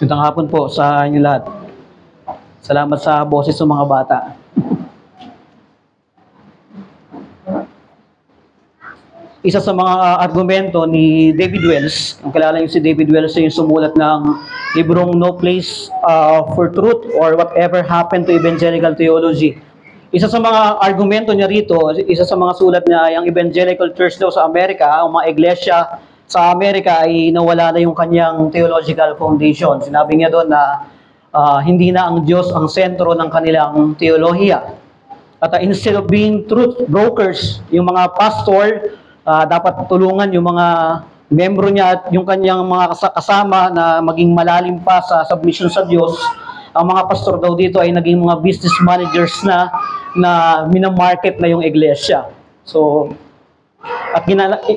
Magandang hapon po sa inyo lahat. Salamat sa boses ng mga bata. Isa sa mga argumento ni David Wells, ang kilala niyo si David Wells, yung sumulat ng librong No Place for Truth or Whatever Happened to Evangelical Theology. Isa sa mga argumento niya rito, isa sa mga sulat niya, yung evangelical church daw sa Amerika, ang mga iglesia sa Amerika ay nawala na yung kanyang theological foundation. Sinabi niya doon na hindi na ang Diyos ang sentro ng kanilang teolohiya. At instead of being truth brokers, yung mga pastor, dapat tulungan yung mga membro niya at yung kanyang mga kasama na maging malalim pa sa submission sa Diyos. Ang mga pastor daw dito ay naging mga business managers na minamarket na yung iglesia. So, at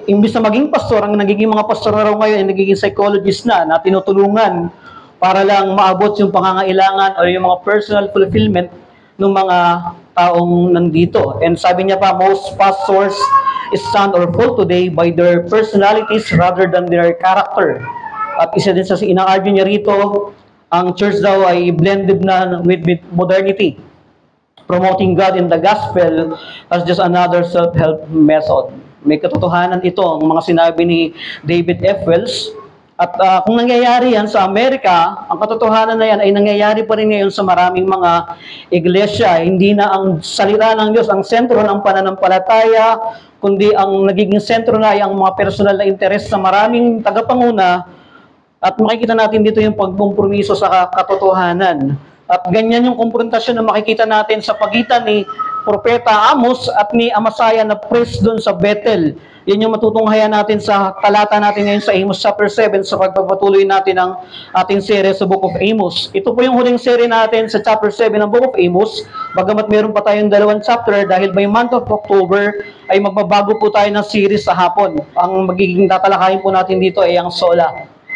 imbis na maging pastor, ang nagiging mga pastor na raw ngayon ay nagiging psychologist na tinutulungan para lang maabot yung pangangailangan o yung mga personal fulfillment ng mga taong nandito. And sabi niya pa, most pastors stand or fall today by their personalities rather than their character. At isa din sa ina-argue niya rito, ang church daw ay blended na with modernity, promoting God in the gospel as just another self-help method. May katotohanan ito, ang mga sinabi ni David F. Wells. At kung nangyayari yan sa Amerika, ang katotohanan na yan ay nangyayari pa rin ngayon sa maraming mga iglesia. Hindi na ang salita ng Diyos ang sentro ng pananampalataya, kundi ang nagiging sentro na ay ang mga personal na interes sa maraming tagapanguna. At makikita natin dito yung pagkompromiso sa katotohanan. At ganyan yung konfrontasyon na makikita natin sa pagitan ni Propeta Amos at ni Amasaya na priest doon sa Bethel. Yan yung matutunghayan natin sa talata natin ngayon sa Amos chapter 7 sa pagpapatuloy natin ng ating serye sa Book of Amos. Ito po yung huling serye natin sa chapter 7 ng Book of Amos. Bagamat meron pa tayong 2 chapter dahil by month of October ay magbabago po tayo ng series sa hapon. Ang magiging tatalakayin po natin dito ay ang sola.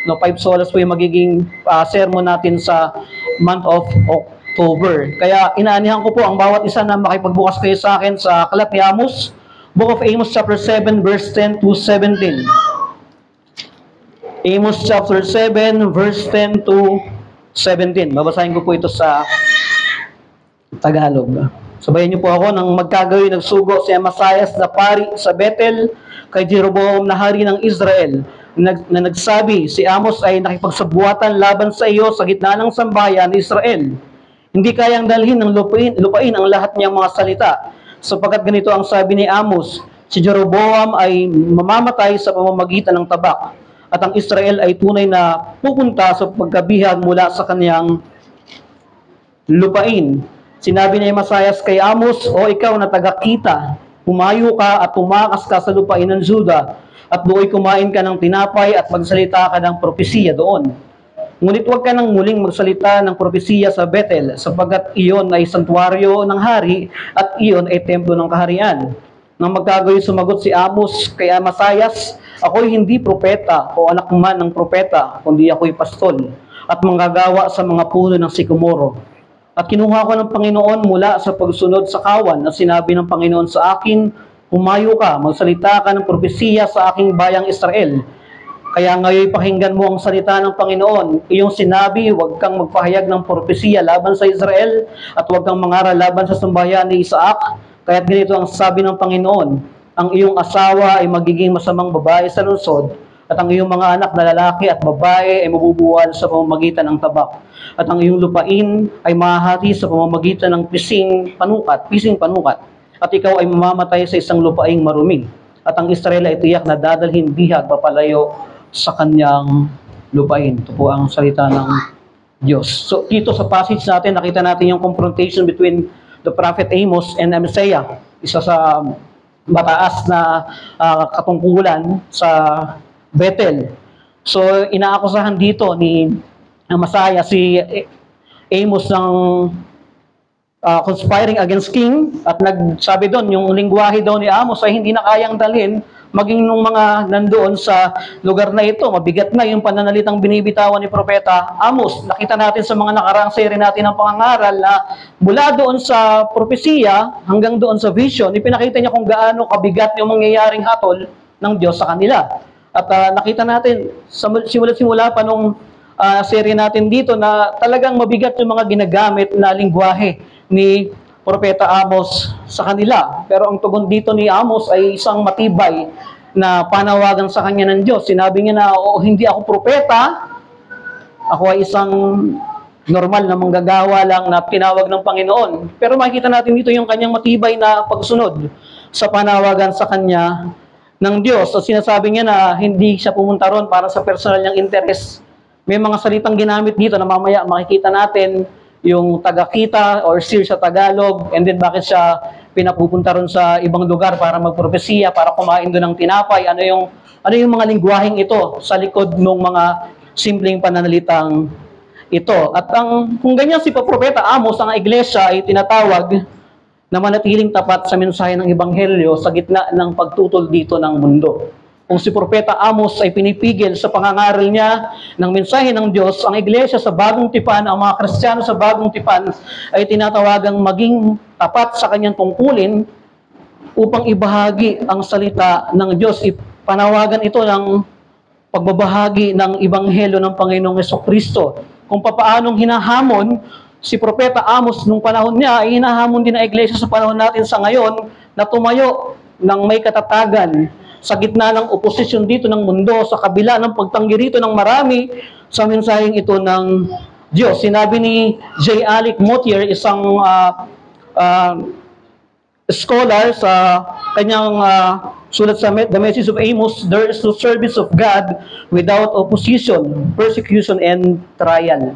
5 solas po yung magiging sermon natin sa month of October. Kaya inaanihan ko po ang bawat isa na makipagbukas kayo sa akin sa aklat ni Amos, Book of Amos chapter 7 verse 10 to 17. Amos chapter 7 verse 10 to 17. Babasahin ko po ito sa Tagalog. Sabayan niyo po ako nang magkagawi nagsugo si Amasayas na pari sa Bethel kay Jeroboam na hari ng Israel. Na nagsabi, si Amos ay nakipagsabuatan laban sa iyo sa gitna ng sambahayan ni Israel. Hindi kayang dalhin ng lupain ang lahat niyang mga salita. Sapagkat ganito ang sabi ni Amos, si Jeroboam ay mamamatay sa pamamagitan ng tabak, at ang Israel ay tunay na pupunta sa pagkabihag mula sa kaniyang lupain. Sinabi ni Masayas kay Amos, o ikaw na taga-kita, humayo ka at tumakas ka sa lupain ng Juda, at doon kumain ka ng tinapay at magsalita ka ng propesiya doon. Ngunit huwag ka nang muling magsalita ng propesiya sa Bethel, sapagkat iyon ay santuaryo ng hari at iyon ay templo ng kaharian. Nang magkagayon sumagot si Amos kay Amasayas, ako'y hindi propeta o anak man ng propeta, kundi ako'y pastol at manggagawa sa mga puno ng sikomoro. At kinuha ko ng Panginoon mula sa pagsunod sa kawan na sinabi ng Panginoon sa akin, humayo ka, magsalita ka ng propesiya sa aking bayang Israel. Kaya ngayon pakinggan mo ang salita ng Panginoon. Iyong sinabi, huwag kang magpahayag ng propesiya laban sa Israel at huwag kang mangaral laban sa sambahayan ni Isaac. Kaya't ganito ang sabi ng Panginoon, ang iyong asawa ay magiging masamang babae sa lungsod at ang iyong mga anak na lalaki at babae ay mabubuwal sa pamamagitan ng tabak. At ang iyong lupain ay mahahati sa pamamagitan ng pising panukat. At ikaw ay mamamatay sa isang lupaing marumi. At ang Israel ay tiyak na dadalhin bihag papalayo sa kanyang lupain. Ito po ang salita ng Diyos. So dito sa passage natin, nakita natin yung confrontation between the prophet Amos and Amasaya. Isa sa mataas na katungkulan sa Bethel. So inaakusahan dito ni Amasaya si Amos ng conspiring against king, at nagsabi doon, yung lingwahe daw ni Amos ay hindi na kayang dalhin maging nung mga nandoon sa lugar na ito. Mabigat na yung pananalitang binibitawan ni Propeta Amos. Nakita natin sa mga nakaraang serie natin ng pangangaral na mula doon sa propesiya hanggang doon sa vision, ipinakita niya kung gaano kabigat yung mangyayaring hatol ng Diyos sa kanila. At nakita natin, simula pa nung serie natin dito na talagang mabigat yung mga ginagamit na lingwahe ni Propeta Amos sa kanila. Pero ang tugon dito ni Amos ay isang matibay na panawagan sa kanya ng Diyos. Sinabi niya na, hindi ako propeta, ako ay isang normal na manggagawa lang na tinawag ng Panginoon. Pero makikita natin dito yung kanyang matibay na pagsunod sa panawagan sa kanya ng Diyos. So sinasabi niya na hindi siya pumunta ron para sa personal niyang interest. May mga salitang ginamit dito na mamaya makikita natin yung taga-kita or seer sa Tagalog, and then bakit siya pinapupunta ron sa ibang lugar para magpropesiya, para kumain doon ng tinapay. Ano yung mga lingwaheng ito sa likod ng mga simpleng pananalitang ito. At kung ganyan si Propeta Amos, ang iglesia ay tinatawag na manatiling tapat sa mensahe ng Ebanghelyo sa gitna ng pagtutol dito ng mundo. Kung si Propeta Amos ay pinipigil sa pangangaral niya ng mensahe ng Diyos, ang iglesia sa bagong tipan, ang mga Kristiyano sa bagong tipan, ay tinatawagang maging tapat sa kanyang tungkulin upang ibahagi ang salita ng Diyos. Ipanawagan ito ng pagbabahagi ng Ebanghelyo ng Panginoong Jesucristo. Kung papaanong hinahamon si Propeta Amos nung panahon niya, ay hinahamon din ang iglesia sa panahon natin sa ngayon na tumayo ng may katatagan sa gitna ng oposisyon dito ng mundo, sa kabila ng pagtanggi rito ng marami sa mensaheng ito ng Diyos. Sinabi ni J. Alec Motyer, isang scholar, sa kanyang sulat sa The Message of Amos, there is no service of God without opposition, persecution, and trial.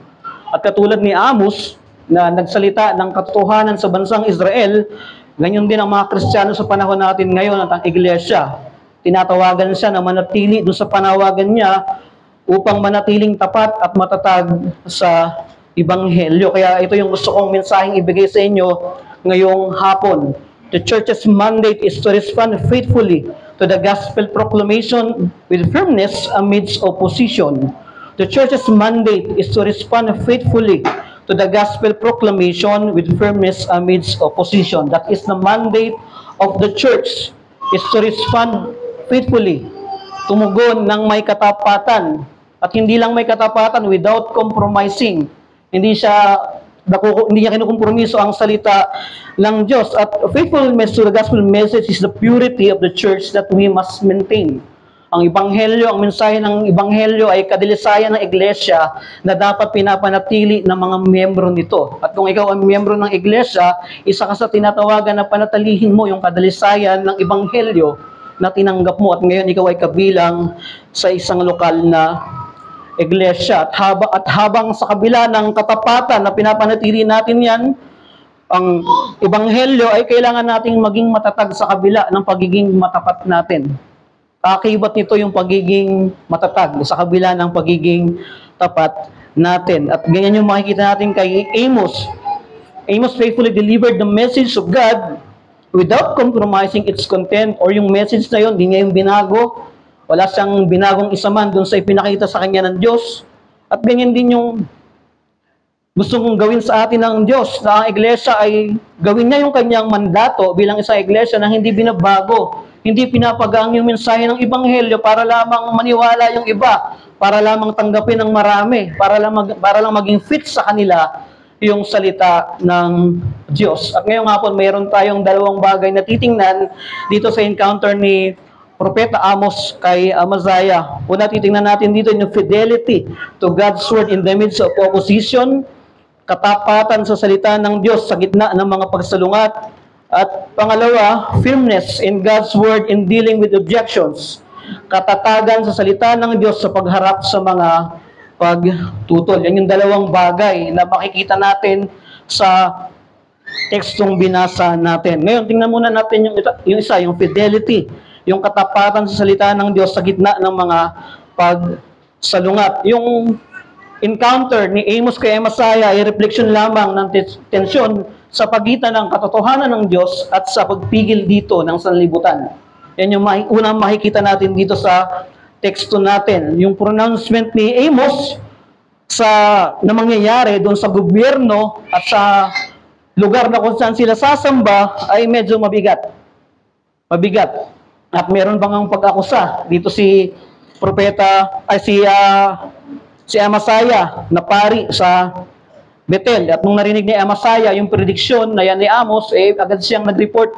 At katulad ni Amos, na nagsalita ng katotohanan sa bansang Israel, ganyan din ang mga Kristiyano sa panahon natin ngayon at ang iglesia. Tinatawagan siya na manatili doon sa panawagan niya upang manatiling tapat at matatag sa Ebanghelyo. Kaya ito yung gusto kong mensaheng ibigay sa inyo ngayong hapon. The church's mandate is to respond faithfully to the gospel proclamation with firmness amidst opposition. The church's mandate is to respond faithfully to the gospel proclamation with firmness amidst opposition. That is the mandate of the church, is to respond faithfully, tumugon ng may katapatan, at hindi lang may katapatan, without compromising. Hindi niya kinukompromiso ang salita ng Diyos. At faithfulness to the gospel message is the purity of the church that we must maintain. Ang Ebanghelyo, ang mensahe ng Ebanghelyo ay kadilisayan ng iglesia na dapat pinapanatili ng mga miyembro nito. At kung ikaw ay miyembro ng iglesia, isa ka sa tinatawagan na panatilihin mo yung kadalisayan ng Ebanghelyo na tinanggap mo, at ngayon ikaw ay kabilang sa isang lokal na iglesia. At habang sa kabila ng katapatan na pinapanatili natin yan, ang Ebanghelyo ay kailangan nating maging matatag sa kabila ng pagiging matapat natin. Kakibat nito yung pagiging matatag sa kabila ng pagiging tapat natin. At ganyan yung makikita natin kay Amos. Amos faithfully delivered the message of God without compromising its content, or yung message na yun, hindi niya yung binago. Wala siyang binagong isa man dun sa ipinakita sa kanya ng Diyos. At ganyan din yung gusto kong gawin sa atin ng Diyos, na ang iglesia ay gawin niya yung kanyang mandato bilang isang iglesia na hindi binabago, hindi pinapagang yung mensahe ng Ebanghelyo para lamang maniwala yung iba, para lamang tanggapin ng marami, para lang maging fit sa kanila yung salita ng Diyos. At ngayong hapon, mayroon tayong dalawang bagay na titingnan dito sa encounter ni Propeta Amos kay Amaziah. Una, titingnan natin dito yung fidelity to God's word in the midst of opposition, katapatan sa salita ng Diyos sa gitna ng mga pagsalungat, at pangalawa, firmness in God's word in dealing with objections, katatagan sa salita ng Diyos sa pagharap sa mga pagtutol. Yan yung dalawang bagay na makikita natin sa tekstong binasa natin. Ngayon, tingnan muna natin yung isa, yung fidelity, yung katapatan sa salita ng Diyos sa gitna ng mga pagsalungat. Yung encounter ni Amos kay Amaziah ay reflection lamang ng tensyon sa pagitan ng katotohanan ng Diyos at sa pagpigil dito ng sanlibutan. Yan yung unang makikita natin dito sa teksto natin. Yung pronouncement ni Amos na mangyayari doon sa gobyerno at sa lugar na kung saan sila sasamba ay medyo mabigat. Mabigat. At meron bang ang pag-akusa dito si si Amasaya na pari sa Bethel. At nung narinig ni Amasaya yung prediksyon na yan ni Amos, agad siyang nag-report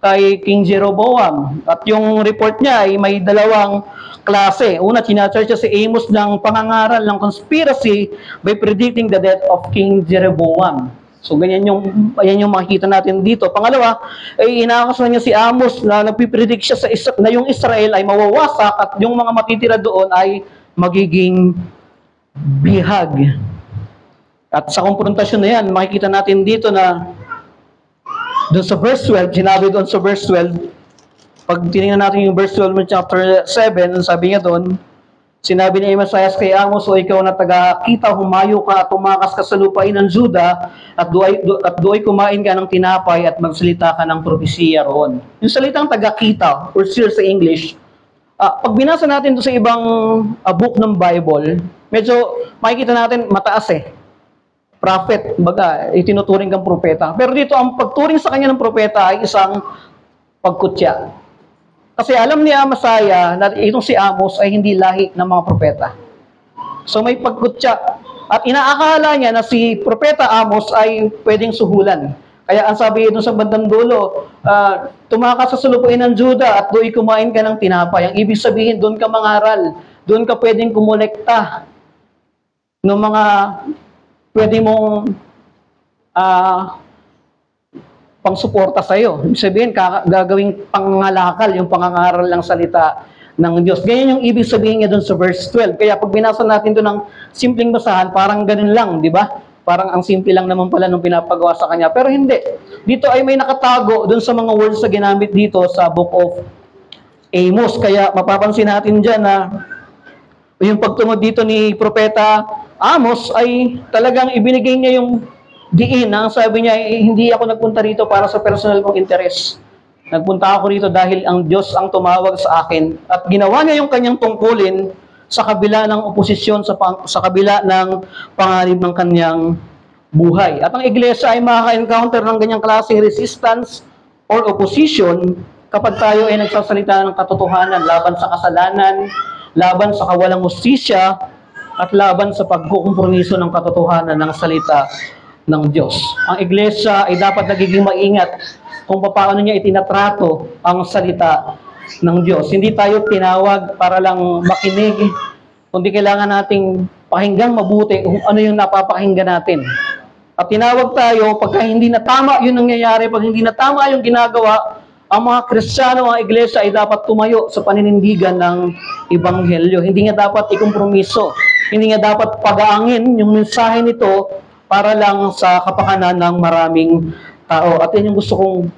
kay King Jeroboam. At yung report niya ay may dalawang klase. Una, sinacharge siya si Amos ng pangangaral ng conspiracy by predicting the death of King Jeroboam. So, ayan yung makikita natin dito. Pangalawa, ay inaakas na niya si Amos na nagpipredict siya na yung Israel ay mawawasak at yung mga matitira doon ay magiging bihag. At sa konfrontasyon na yan, makikita natin dito na doon sa verse 12, sinabi doon sa verse 12, pag tinignan natin yung verse 12 ng chapter 7, sabi niya doon, sinabi ni Amasayas kay Amos, o ikaw na taga-kita, humayo ka at tumakas ka sa lupain ng Juda at do'y kumain ka ng tinapay at magsalita ka ng propesiya roon. Yung salitang taga-kita, or seer sa English, pag binasa natin doon sa ibang book ng Bible, medyo makikita natin mataas prophet, baga, itinuturing kang propeta. Pero dito, ang pagturing sa kanya ng propeta ay isang pagkutya. Kasi alam ni Amasaya na itong si Amos ay hindi lahi ng mga propeta. So may pagkutya. At inaakala niya na si propeta Amos ay pwedeng suhulan. Kaya ang sabi doon sa bandang dulo, tumakas sa sulupuin ng Juda at doon kumain ka ng tinapay. Ang ibig sabihin, doon ka mangaral. Doon ka pwedeng kumolekta ng mga pwede mong pang-suporta sa iyo. Ibig sabihin, gagawing pangangalakal yung pangangaral ng salita ng Diyos. Ganyan yung ibig sabihin niya doon sa verse 12. Kaya pag binasa natin doon ng simpleng basahan, parang ganun lang, di ba? Parang ang simple lang naman pala nung pinapagawa sa kanya. Pero hindi. Dito ay may nakatago doon sa mga words na ginamit dito sa Book of Amos. Kaya mapapansin natin dyan na yung pagtungod dito ni Propeta Amos ay talagang ibinigay niya yung diin na sabi niya, hindi ako nagpunta rito para sa personal kong interes. Nagpunta ako rito dahil ang Diyos ang tumawag sa akin. At ginawa niya yung kanyang tungkulin sa kabila ng oposisyon, sa kabila ng panganib ng kanyang buhay. At ang iglesia ay makaka-encounter ng ganyang klaseng resistance or opposition kapag tayo ay nagsasalita ng katotohanan laban sa kasalanan, laban sa kawalang hustisya, at laban sa pagkukompromiso ng katotohanan ng salita ng Diyos. Ang iglesia ay dapat nagiging maingat kung paano niya itinatrato ang salita ng Diyos. Hindi tayo tinawag para lang makinig, kundi kailangan nating pakinggan mabuti kung ano yung napapakinggan natin. At tinawag tayo pagka hindi na tama yun nangyayari, pag hindi na tama yung ginagawa, ang mga Kristiyano, ang iglesia ay dapat tumayo sa paninindigan ng Ebanghelyo. Hindi nga dapat ikompromiso. Hindi nga dapat pagaangin yung mensahe nito para lang sa kapakanan ng maraming tao. At yan yung gusto kong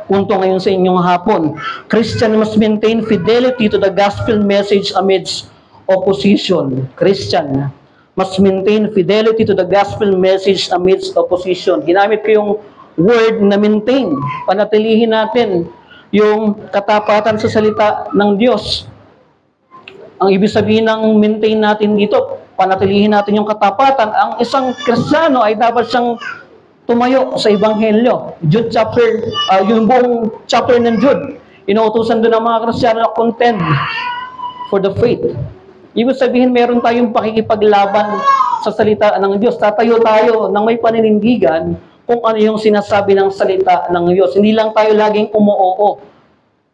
punto ngayon sa inyong hapon. Christian must maintain fidelity to the gospel message amidst opposition. Christian must maintain fidelity to the gospel message amidst opposition. Ginamit ko yung word na maintain. Panatilihin natin yung katapatan sa salita ng Diyos. Ang ibig sabihin ng maintain natin dito, panatilihin natin yung katapatan. Ang isang Kristiyano ay dapat siyang tumayo sa Ebanghelyo. Jude chapter, yung buong chapter ng Jude, inuutusan doon ng mga Kristiyano na contend for the faith. Ibig sabihin, meron tayong pakikipaglaban sa salita ng Diyos. Tatayo tayo ng may paninindigan kung ano yung sinasabi ng salita ng Diyos. Hindi lang tayo laging umuoo.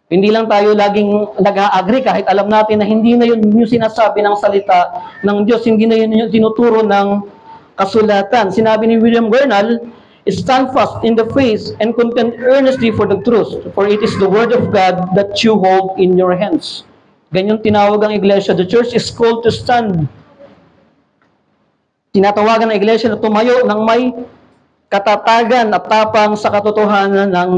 Hindi lang tayo laging nag-a-agree kahit alam natin na hindi na yun yung sinasabi ng salita ng Diyos. Hindi na yun yung tinuturo ng kasulatan. Sinabi ni William Gurnall, stand fast in the faith and contend earnestly for the truth, for it is the word of God that you hold in your hands. Ganyan tinawag ang iglesia. The church is called to stand. Tinatawagan ng iglesia na tumayo ng may katatagan at tapang sa katotohanan ng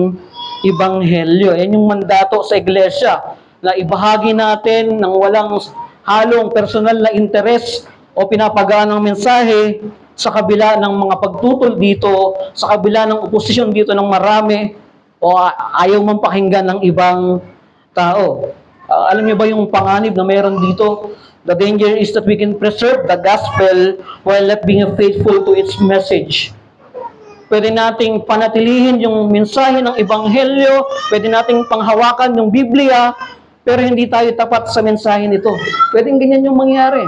Ebanghelyo. Yan yung mandato sa iglesia na ibahagi natin ng walang halong personal na interes o pinapagaan ng mensahe sa kabila ng mga pagtutol dito, sa kabila ng oposisyon dito ng marami o ayaw man pakinggan ng ibang tao. Alam niyo ba yung panganib na meron dito? The danger is that we can preserve the gospel while not being faithful to its message. Pwede nating panatilihin yung mensahe ng Ebanghelyo, pwede nating panghawakan yung Biblia, pero hindi tayo tapat sa mensahe nito. Pwedeng ganyan yung mangyari.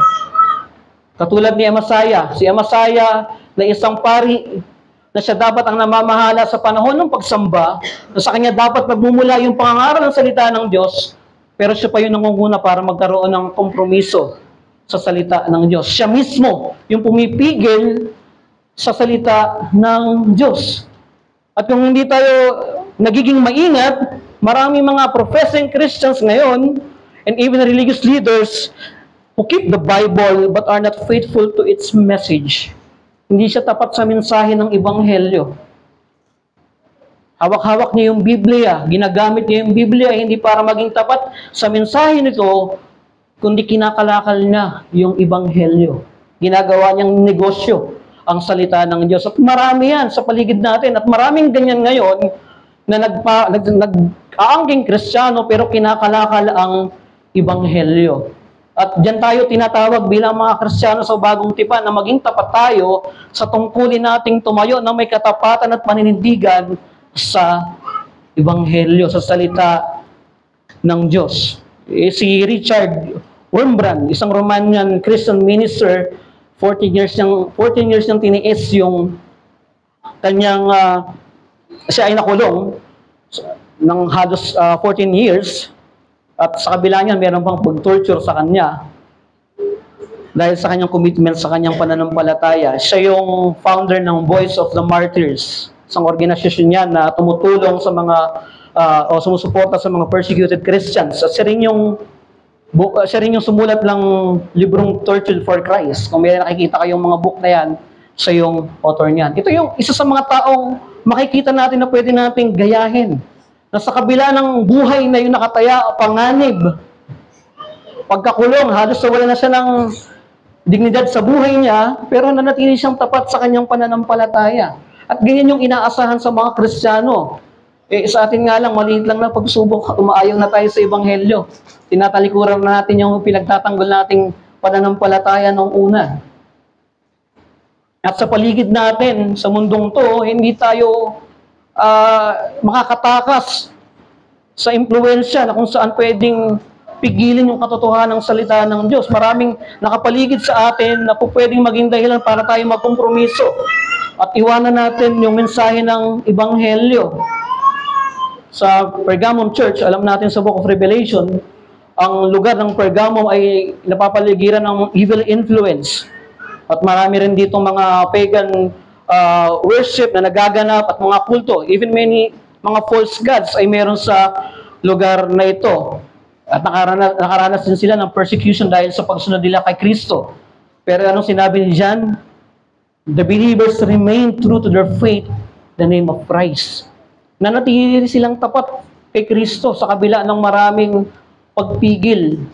Katulad ni Amasaya, si Amasaya na isang pari na siya dapat ang namamahala sa panahon ng pagsamba, na sa kanya dapat magmumula yung pangangaral ng salita ng Diyos, pero siya pa yung nangunguna para magkaroon ng kompromiso sa salita ng Diyos. Siya mismo yung pumipigil sa salita ng Diyos. At kung hindi tayo nagiging maingat, marami mga professing Christians ngayon, and even religious leaders, who keep the Bible but are not faithful to its message. Hindi siya tapat sa mensahe ng Ebanghelyo. Hawak-hawak niya yung Biblia, ginagamit niya yung Biblia hindi para maging tapat sa mensahe nito, kundi kinakalakal niya yung Ebanghelyo. Ginagawa niyang negosyo ang salita ng Diyos. At marami yan sa paligid natin. At maraming ganyan ngayon na nag-aangking Kristiyano pero kinakalakal ang Ebanghelyo. At diyan tayo tinatawag bilang mga Kristiyano sa bagong tipan na maging tapat tayo sa tungkulin nating tumayo na may katapatan at paninindigan sa Ebanghelyo, sa salita ng Diyos. Si Richard Wurmbrand, isang Romanian Christian minister, 14 years niyang tiniis yung kanyang, siya ay nakulong ng halos 14 years. At sa kabila niyan, meron pang pag-torture sa kanya dahil sa kanyang commitment sa kanyang pananampalataya. Siya yung founder ng Voice of the Martyrs, isang organisasyon niya na tumutulong sa mga o sumusuporta sa mga persecuted Christians. At siya rin yung sumulat ng librong Tortured for Christ. Kung may nakikita kayong mga book na yan, siya yung author niyan. Ito yung isa sa mga taong makikita natin na pwede nating gayahin. Na sa kabila ng buhay na yung nakataya, panganib, pagkakulong, halos wala na siya ng dignidad sa buhay niya, pero nanatili siyang tapat sa kanyang pananampalataya. At ganyan yung inaasahan sa mga Kristiyano. Sa atin nga lang, maliit lang na pagsubok, umaayaw na tayo sa Ebanghelyo. Tinatalikuran na natin yung pinagtatanggol nating pananampalataya noong una. At sa paligid natin, sa mundong to, hindi tayo makakatakas sa impluensya na kung saan pwedeng pigilin yung katotohanan ng salita ng Diyos. Maraming nakapaligid sa atin na po pwedeng maging dahilan para tayo magkompromiso at iwanan natin yung mensahe ng Ebanghelyo. Sa Pergamum Church, alam natin sa Book of Revelation, ang lugar ng Pergamum ay napapaligiran ng evil influence. At marami rin dito mga pagan worship na nagaganap at mga kulto. Even many mga false gods ay meron sa lugar na ito. At nakaranas din sila ng persecution dahil sa pagsunod nila kay Kristo. Pero anong sinabi ni John? The believers remain true to their faith, the name of Christ. Nanatili silang tapat kay Kristo sa kabila ng maraming pagpigil,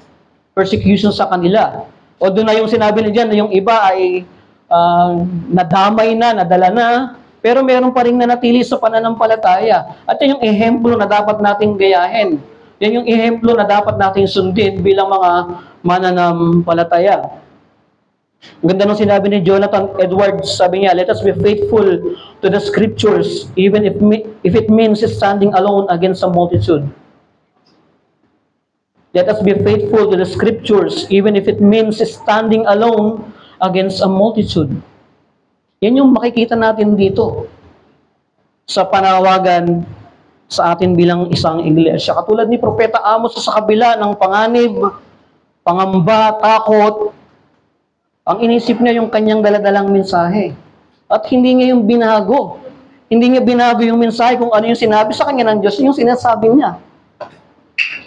persecution sa kanila. O doon na yung sinabi ni John na yung iba ay nadamay na, nadala na, pero meron pa rin nanatili sa pananampalataya. At yan yung ehemplo na dapat nating gayahin. Yan yung ehemplo na dapat nating sundin bilang mga mananampalataya. Ang ganda nung sinabi ni Jonathan Edwards, sabi niya, let us be faithful to the scriptures even if it means standing alone against a multitude. Let us be faithful to the scriptures even if it means standing alone against a multitude. Yan yung makikita natin dito sa panawagan sa atin bilang isang iglesia. Katulad ni Propeta Amos sa kabila ng panganib, pangamba, takot, ang inisip niya yung kanyang daladalang mensahe. At hindi niya yung binago. Hindi niya binago yung mensahe kung ano yung sinabi sa kanya ng Diyos, yung sinasabi niya.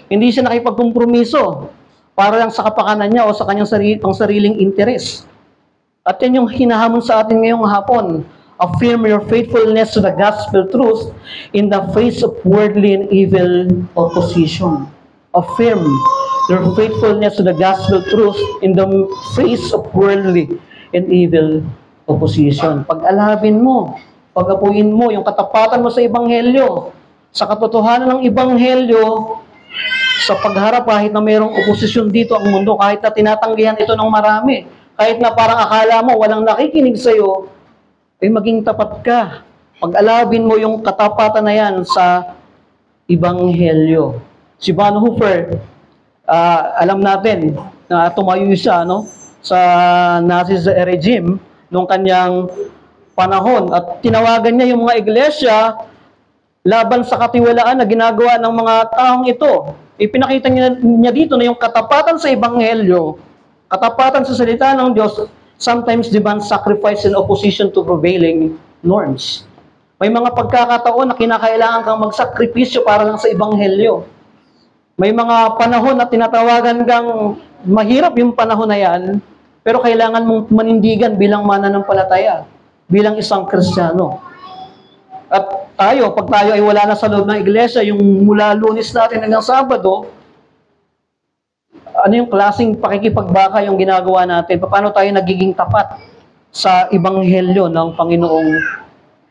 Hindi siya nakipagkompromiso para lang sa kapakanan niya o sa kanyang sariling interes. At yan yung hinahamon sa atin ngayong hapon. Affirm your faithfulness to the gospel truth in the face of worldly and evil opposition. Affirm your faithfulness to the gospel truth in the face of worldly and evil opposition. Pag-alabin mo, pag-apuin mo yung katapatan mo sa Ebanghelyo, sa katotohanan ng Ebanghelyo, sa pagharap kahit na mayroong oposisyon dito ang mundo, kahit na tinatanggihan ito ng marami, kahit na parang akala mo walang nakikinig sa'yo, ay maging tapat ka. Pag-alabin mo yung katapatan na yan sa Ebanghelyo. Si Bonhoeffer, alam natin na tumayo siya sa Nazi regime nung kanyang panahon. At tinawagan niya yung mga iglesia laban sa katiwalaan na ginagawa ng mga taong ito. Ipinakita niya dito na yung katapatan sa Ebanghelyo, katapatan sa salita ng Diyos, sometimes demands sacrifice in opposition to prevailing norms. May mga pagkakataon na kinakailangan kang magsakripisyo para lang sa Ebanghelyo. May mga panahon na tinatawagan kang mahirap yung panahon na yan, pero kailangan mong manindigan bilang mananampalataya, bilang isang Kristiyano. At tayo, pag tayo ay wala na sa loob ng iglesia, yung mula Lunes natin hanggang Sabado, ano yung klaseng pakikipagbaka yung ginagawa natin? Paano tayo nagiging tapat sa Ebanghelyo ng Panginoong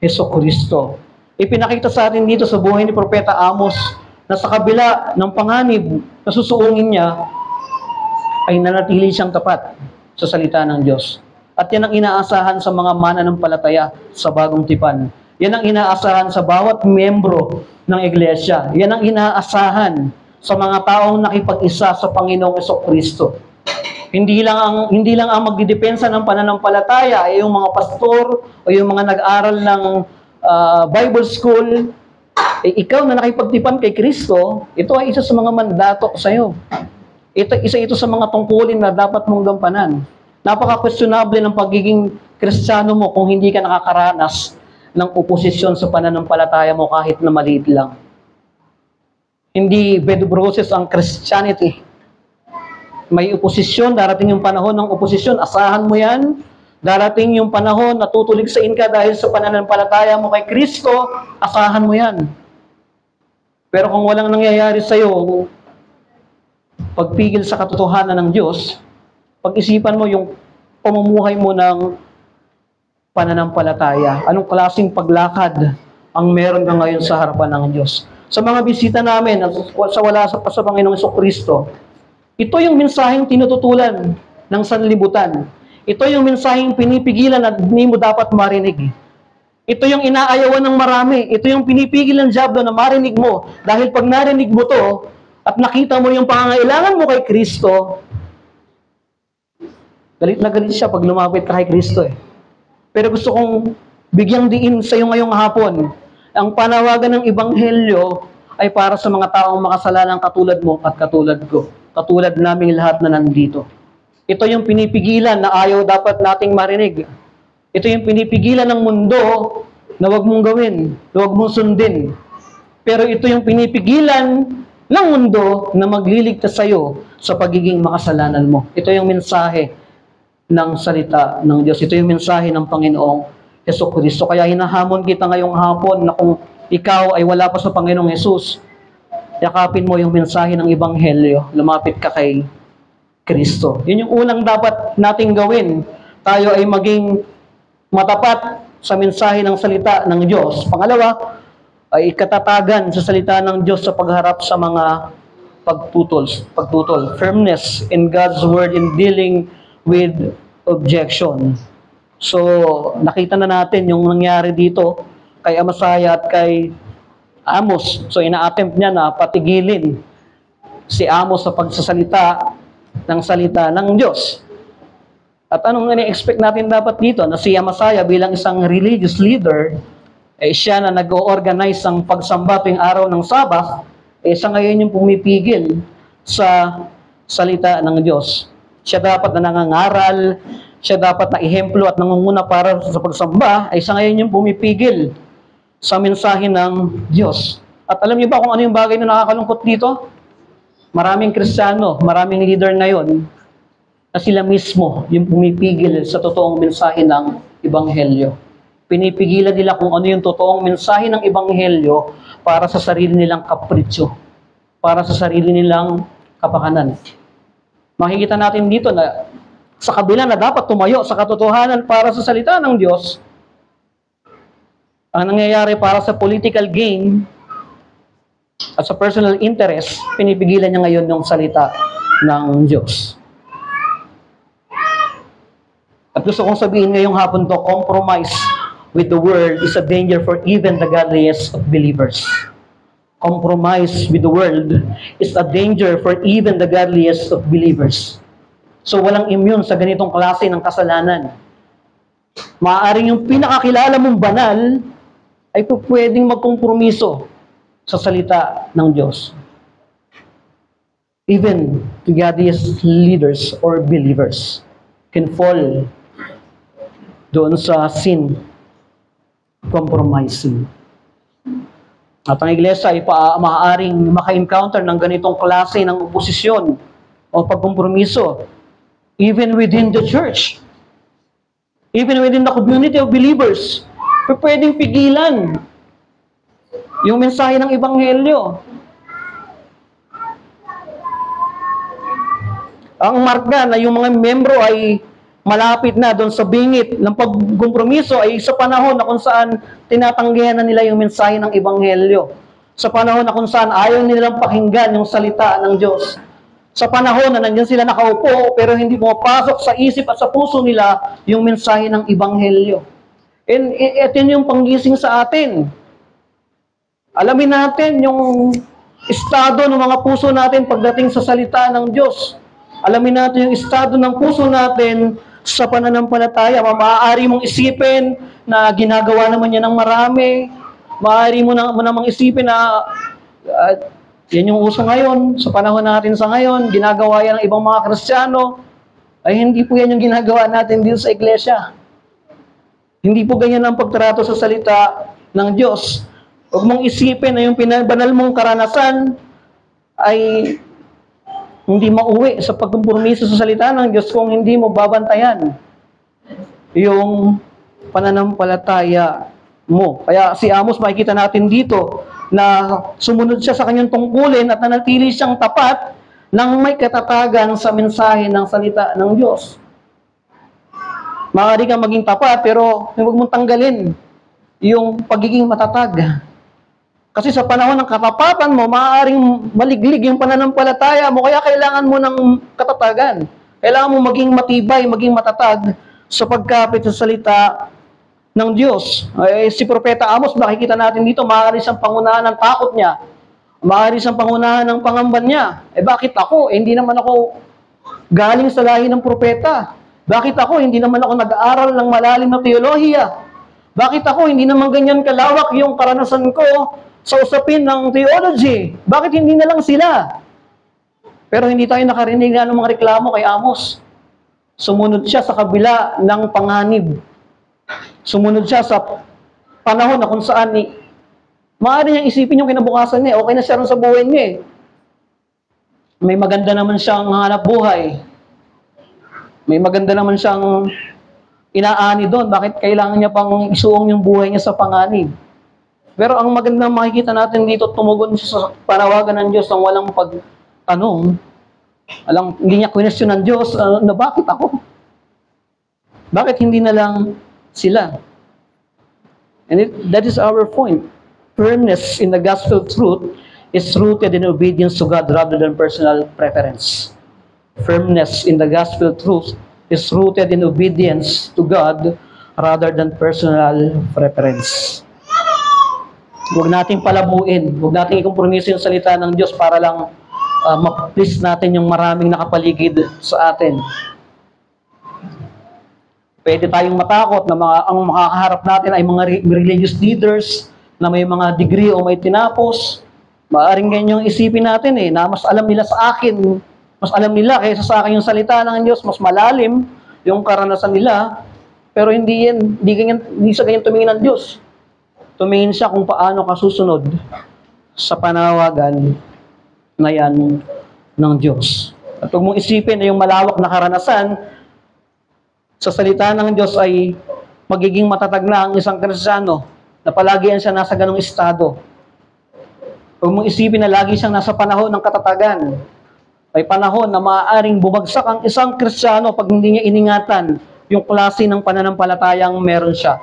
Hesukristo? Ipinakita sa atin dito sa buhay ni Propeta Amos na sa kabila ng panganib na susuungin niya, ay nanatili siyang tapat sa salita ng Diyos. At yan ang inaasahan sa mga mananampalataya sa Bagong Tipan. Yan ang inaasahan sa bawat miyembro ng iglesia. Yan ang inaasahan sa mga taong nakipag-isa sa Panginoong Hesukristo. Hindi lang ang magdidepensa ng pananampalataya ay yung mga pastor o yung mga nag-aral ng Bible school. Ikaw na nakipagtipan kay Kristo, ito ay isa sa mga mandato sa iyo. Isa ito sa mga tungkulin na dapat mong gampanan. Napaka-questionable ng pagiging Kristiyano mo kung hindi ka nakakaranas ng oposisyon sa pananampalataya mo kahit na maliit lang. Hindi bed process ang Christianity. May oposisyon, darating yung panahon ng oposisyon, asahan mo yan. Darating yung panahon na tutuligsain ka dahil sa pananampalataya mo kay Kristo, asahan mo yan. Pero kung walang nangyayari sa iyo, pagpigil sa katotohanan ng Diyos, pag-isipan mo yung pamumuhay mo ng pananampalataya. Anong klaseng paglakad ang meron ka ngayon sa harapan ng Diyos? Sa mga bisita namin, sa wala sa Panginoong Hesukristo, ito yung mensaheng tinututulan ng sanlibutan. Ito yung mensaheng pinipigilan na hindi mo dapat marinig. Ito yung inaayawan ng marami. Ito yung pinipigil ng diablo na marinig mo. Dahil pag narinig mo to, at nakita mo yung pangangailangan mo kay Kristo, galit na galit siya pag lumapit ka kay Kristo eh. Pero gusto kong bigyang diin sa iyo ngayong hapon. Ang panawagan ng Ebanghelyo ay para sa mga taong makasalanang katulad mo at katulad ko. Katulad naming lahat na nandito. Ito yung pinipigilan na ayaw dapat nating marinig. Ito yung pinipigilan ng mundo na wag mong gawin, na wag mong sundin. Pero ito yung pinipigilan ng mundo na magliligtas sa iyo sa pagiging makasalanan mo. Ito yung mensahe ng salita ng Diyos. Ito yung mensahe ng Panginoong Hesukristo. Kaya hinahamon kita ngayong hapon na kung ikaw ay wala pa sa Panginoong Hesus, yakapin mo yung mensahe ng Ebanghelyo. Lumapit ka kay Kristo. Yun yung unang dapat nating gawin. Tayo ay maging matapat sa mensahe ng salita ng Diyos. Pangalawa, ay katatagan sa salita ng Diyos sa pagharap sa mga pagtutol. Firmness in God's Word in dealing with objection. So, nakita na natin yung nangyari dito kay Amasaya at kay Amos. So, ina-attempt niya na patigilin si Amos sa pagsasalita ng salita ng Diyos. At anong ini-expect natin dapat dito? Na si Amasaya bilang isang religious leader, siya na nag-organize ang pagsamba tuwing araw ng Sabbath, siya ngayon yung pumipigil sa salita ng Diyos. Siya dapat na nangangaral, siya dapat na ihemplo at nangunguna para sa pagsamba, siya ngayon yung pumipigil sa mensahe ng Diyos. At alam niyo ba kung ano yung bagay na nakakalungkot dito? Maraming Kristiyano, maraming leader ngayon, na sila mismo yung pumipigil sa totoong mensahe ng Ebanghelyo. Pinipigilan nila kung ano yung totoong mensahe ng Ebanghelyo para sa sarili nilang kapritsyo, para sa sarili nilang kapakanan. Makikita natin dito na sa kabila na dapat tumayo sa katotohanan para sa salita ng Diyos, ang nangyayari para sa political gain at sa personal interest, pinipigilan niya ngayon yung salita ng Diyos. At gusto kong sabihin ngayong hapon to, compromise with the world is a danger for even the godliest of believers. Compromise with the world is a danger for even the godliest of believers. So walang immune sa ganitong klase ng kasalanan. Maaaring yung pinakakilala mong banal ay pwedeng magkompromiso sa salita ng Diyos. Even the godliest leaders or believers can fall doon sa sin, compromising. At ang iglesia ay maaaring maka-encounter ng ganitong klase ng oposisyon o pagkompromiso even within the church. Even within the community of believers, pwedeng pigilan yung mensahe ng Ebanghelyo. Ang marka na yung mga membro ay malapit na doon sa bingit ng pagkompromiso ay sa panahon na kung saan tinatanggihan na nila yung mensahe ng Ebanghelyo. Sa panahon na kung saan ayaw nilang pakinggan yung salita ng Diyos. Sa panahon na nandiyan sila nakaupo pero hindi pumapasok sa isip at sa puso nila yung mensahe ng Ebanghelyo. And ito yung panggising sa atin. Alamin natin yung estado ng mga puso natin pagdating sa salita ng Diyos. Alamin natin yung estado ng puso natin sa pananampalataya. Maaari mong isipin na ginagawa naman yan ng marami. Maaari mo namang isipin na yan yung uso ngayon, sa panahon natin sa ngayon, ginagawa yan ng ibang mga Kristiyano, ay hindi po yan yung ginagawa natin dito sa iglesia. Hindi po ganyan ang pagtrato sa salita ng Diyos. Huwag mong isipin na yung banal mong karanasan ay hindi mauwi sa pagkompromiso sa salita ng Diyos kung hindi mo babantayan yung pananampalataya mo. Kaya si Amos, makikita natin dito na sumunod siya sa kanyang tungkulin at nanatili siyang tapat nang may katatagan sa mensahe ng salita ng Diyos. Maaari kang maging tapat pero huwag mong tanggalin yung pagiging matatag. Kasi sa panahon ng katapatan mo, maaaring maliglig yung pananampalataya mo, kaya kailangan mo ng katatagan. Kailangan mo maging matibay, maging matatag sa pagkapit sa salita ng Diyos. Si Propeta Amos, makikita natin dito, maaari siyang pangunahan ng takot niya. Maaari siyang pangunahan ng pangamban niya. Bakit ako? Hindi naman ako galing sa lahi ng propeta. Bakit ako? Hindi naman ako nag-aaral ng malalim na teolohiya. Bakit ako? Hindi naman ganyan kalawak yung karanasan ko sa usapin ng theology. Bakit hindi na lang sila? Pero hindi tayo nakarinig ng mga reklamo kay Amos. Sumunod siya sa kabila ng panganib. Sumunod siya sa panahon na kung saan maaari niyang isipin yung kinabukasan niya. Okay na siya rin sa buhay niya. May maganda naman siyang hanap buhay. May maganda naman siyang inaani doon. Bakit kailangan niya pang isuong yung buhay niya sa panganib? Pero ang magandang makikita natin dito, tumugon siya sa panawagan ng Diyos ng walang pagtanong. Hindi niya question ng Diyos, na bakit ako? Bakit hindi na lang sila? And that is our point. Firmness in the gospel truth is rooted in obedience to God rather than personal preference. Firmness in the gospel truth is rooted in obedience to God rather than personal preference. Huwag nating palabuin, huwag nating ikompromiso yung salita ng Diyos para lang ma-please natin yung maraming nakapaligid sa atin. Pwede tayong matakot na ang makakaharap natin ay mga religious leaders na may mga degree o may tinapos. Maaring ganyan yung isipin natin na mas alam nila sa akin, mas alam nila kaysa sa akin yung salita ng Diyos, mas malalim yung karanasan nila. Pero hindi sa ganyan tumingin ng Diyos. Tumingin siya kung paano ka susunod sa panawagan na yan ng Diyos. At huwag mong isipin na yung malawak na karanasan sa salita ng Diyos ay magiging matatag na ang isang Kristiyano na palagi yan siya nasa ganong estado. Huwag mong isipin na lagi siyang nasa panahon ng katatagan. May panahon na maaaring bumagsak ang isang Kristiyano pag hindi niya iningatan yung klase ng pananampalatayang meron siya.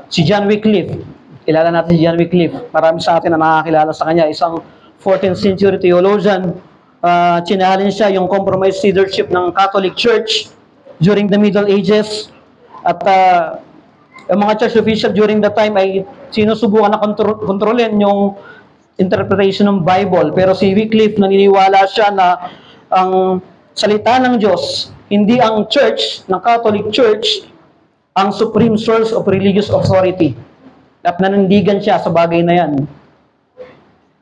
Si John Wycliffe, kilala natin si John Wycliffe. Marami sa atin na nakakilala sa kanya. Isang 14th century theologian. Challenge siya yung compromised leadership ng Catholic Church during the Middle Ages. At ang mga church official during that time ay sinusubukan na kontrolin yung interpretation ng Bible. Pero si Wycliffe, naniniwala siya na ang salita ng Diyos, hindi ang church, ng Catholic Church, ang supreme source of religious authority. At nanindigan siya sa bagay na yan.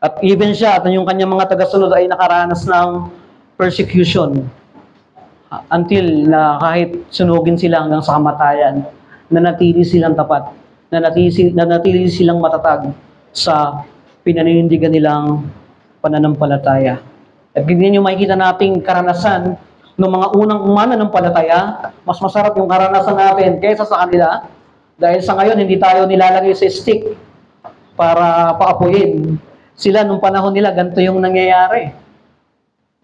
At even siya at yung kanyang mga tagasunod ay nakaranas ng persecution until na kahit sunugin sila hanggang sa kamatayan, nanatili silang tapat, nanatili silang matatag sa pinaninindigan nilang pananampalataya. At ganyan yung makikita nating karanasan ng mga unang mananampalataya. Mas masarap yung karanasan natin kaysa sa kanila. Dahil sa ngayon, hindi tayo nilalagay sa stick para paapuyin. Sila, nung panahon nila, ganito yung nangyayari.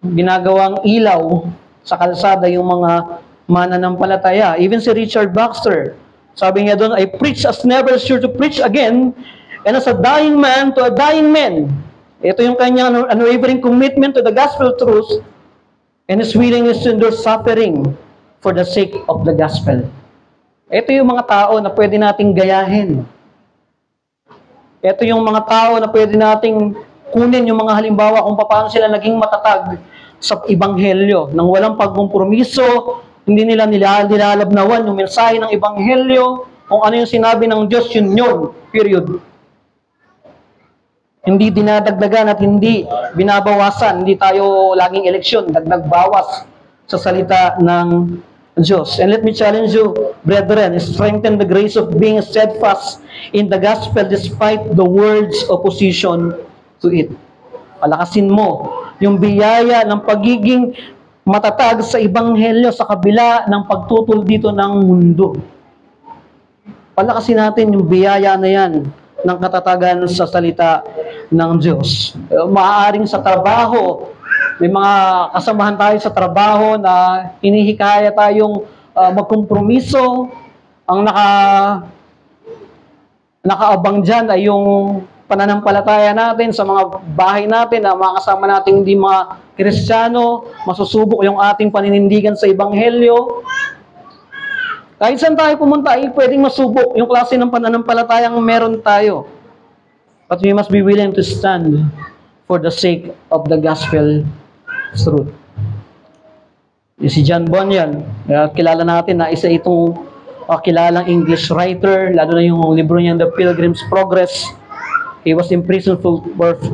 Ginagawang ilaw sa kalsada yung mga mananampalataya. Even si Richard Baxter, sabi niya doon, I preach as never sure to preach again, and as a dying man to a dying man. Ito yung kanyang unwavering commitment to the gospel truth and his willingness to endure suffering for the sake of the gospel. Ito yung mga tao na pwede nating gayahin. Ito yung mga tao na pwede nating kunin yung mga halimbawa kung paano sila naging matatag sa Ebanghelyo. Nang walang pagkompromiso, hindi nila nilalabnawan yung mensahe ng Ebanghelyo, kung ano yung sinabi ng Diyos, yun, period. Hindi dinadagdagan at hindi binabawasan. Hindi tayo laging eleksyon, dagdag-bawas sa salita ng Diyos. And let me challenge you, brethren, strengthen the grace of being steadfast in the gospel despite the world's opposition to it. Palakasin mo yung biyaya ng pagiging matatag sa Ebanghelyo sa kabila ng pagtutol dito ng mundo. Palakasin natin yung biyaya na yan ng katatagan sa salita ng Diyos. Maaaring sa trabaho, may mga kasamahan tayo sa trabaho na hinihikaya tayong magkompromiso. Ang nakaabang dyan ay yung pananampalataya natin sa mga bahay natin na mga kasama natin hindi mga Kristiyano, masusubok yung ating paninindigan sa Ebanghelyo. Kahit saan tayo pumunta ay pwedeng masubok yung klase ng pananampalatayang meron tayo. But we must be willing to stand for the sake of the gospel truth. Yung si John Bunyan, kilala natin na isa itong kilalang English writer, lalo na yung libro niya The Pilgrim's Progress. He was imprisoned for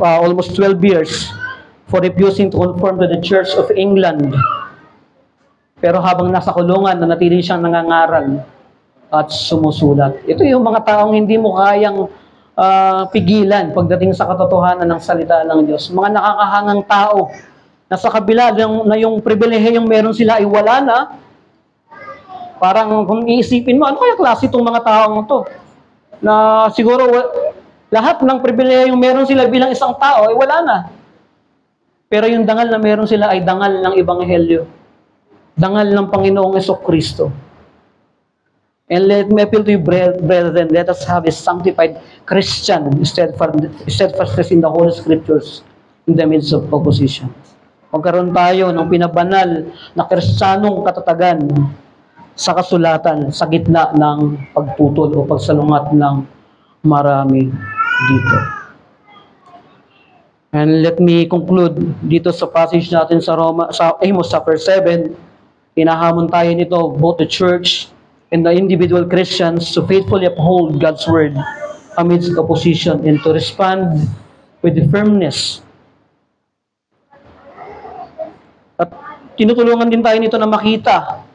almost 12 years for refusing to conform to the Church of England. Pero habang nasa kulungan, nanatili siyang nangangaral at sumusulat. Ito yung mga taong hindi mo kayang pigilan pagdating sa katotohanan ng salita ng Diyos. Mga nakakahangang tao na sa kabila na yung pribilehiyong meron sila ay wala na. Parang kung iisipin mo, ano kaya klase itong mga taong to? Na siguro lahat ng pribilehiyong meron sila bilang isang tao ay wala na. Pero yung dangal na meron sila ay dangal ng Ebanghelyo. Dangal ng Panginoong Jesucristo. And let me appeal to you, brethren, let us have a sanctified Christian steadfastness in the Holy Scriptures in the midst of opposition. Magkaroon tayo ng pinabanal na Kristiyanong katatagan sa kasulatan sa gitna ng pagputol o pagsalungat ng marami dito. And let me conclude dito sa passage natin sa Amos chapter 7. Hinahamon tayo nito, both the church and the individual Christians, to faithfully uphold God's word amidst opposition and to respond with the firmness. At tinutulungan din tayo nito na makita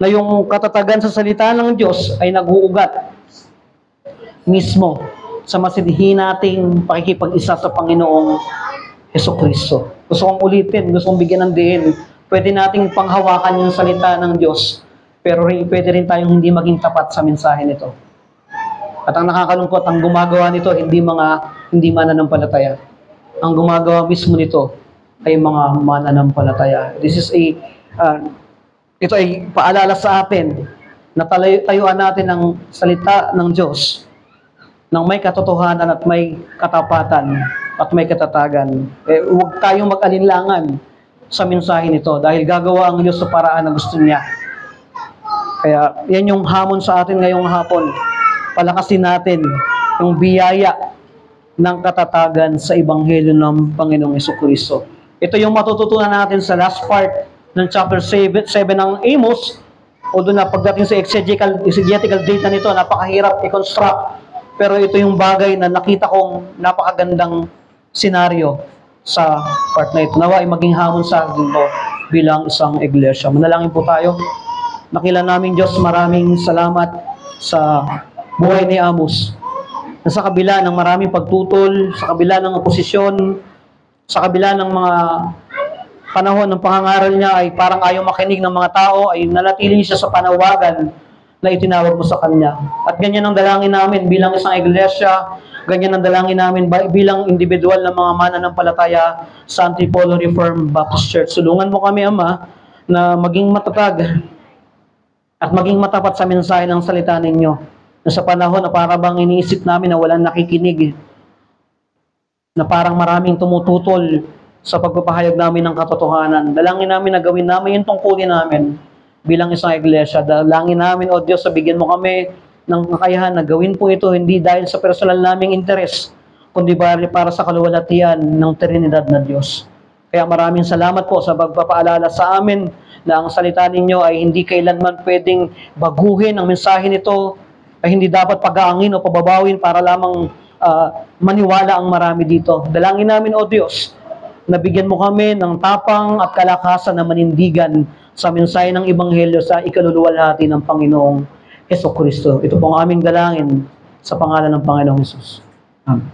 na yung katatagan sa salita ng Diyos ay nag-uugat mismo sa masidhi nating pakikipag-isa sa Panginoong Jesucristo. Gusto kong ulitin, gusto kong bigyan ng diin. Pwede nating panghawakan yung salita ng Diyos, pero pwede rin tayong hindi maging tapat sa mensahe nito. At ang nakakalungkot, ang gumagawa nito, hindi mananampalataya. Ang gumagawa mismo nito ay mga mananampalataya. Ito ay paalala sa atin na tayuan natin ang salita ng Diyos nang may katotohanan at may katapatan at may katatagan. Huwag tayong mag-alinlangan sa mensahe nito dahil gagawa ang Diyos sa paraan na gusto niya. Kaya yan yung hamon sa atin ngayong hapon. Palakasin natin yung biyaya ng katatagan sa Ebanghelyo ng Panginoong Jesucristo. Ito yung matututunan natin sa last part ng chapter 7 ng Amos. Although na pagdating sa exegetical data nito, napakahirap i-construct. Pero ito yung bagay na nakita kong napakagandang senaryo sa part na ito. Nawa ay maging hamon sa akin to bilang isang iglesia. Manalangin po tayo. Nakila namin Diyos, maraming salamat sa buhay ni Amos. Na sa kabila ng maraming pagtutol, sa kabila ng oposisyon, sa kabila ng mga panahon ng pangangaral niya ay parang ayaw makinig ng mga tao, ay nanatili siya sa panawagan na itinawag mo sa kanya. At ganyan ang dalangin namin bilang isang iglesia, ganyan ang dalangin namin bilang individual na mga mananampalataya sa Antipolo Reformed Baptist Church. Tulungan mo kami, Ama, na maging matatag at maging matapat sa mensahe ng salita ninyo. Na sa panahon na para bang iniisip namin na walang nakikinig, na parang maraming tumututol sa pagpapahayag namin ng katotohanan. Dalangin namin na gawin namin yung tungkulin namin bilang isang iglesia. Dalangin namin, O Diyos, bigyan mo kami ng kakayahan na gawin po ito hindi dahil sa personal naming interes, kundi para sa kaluwalhatian ng Trinidad na Diyos. Kaya maraming salamat po sa pagpapaalala sa amin na ang salita ninyo ay hindi kailanman pwedeng baguhin ang mensahe nito, ay hindi dapat pag-aangin o pababawin para lamang maniwala ang marami dito. Dalangin namin, O Diyos, na bigyan mo kami ng tapang at kalakasan na manindigan sa mensahe ng Ebanghelyo sa ikaluluwalhati ng Panginoong Jesucristo. Ito po ang aming dalangin sa pangalan ng Panginoong Jesus. Amen.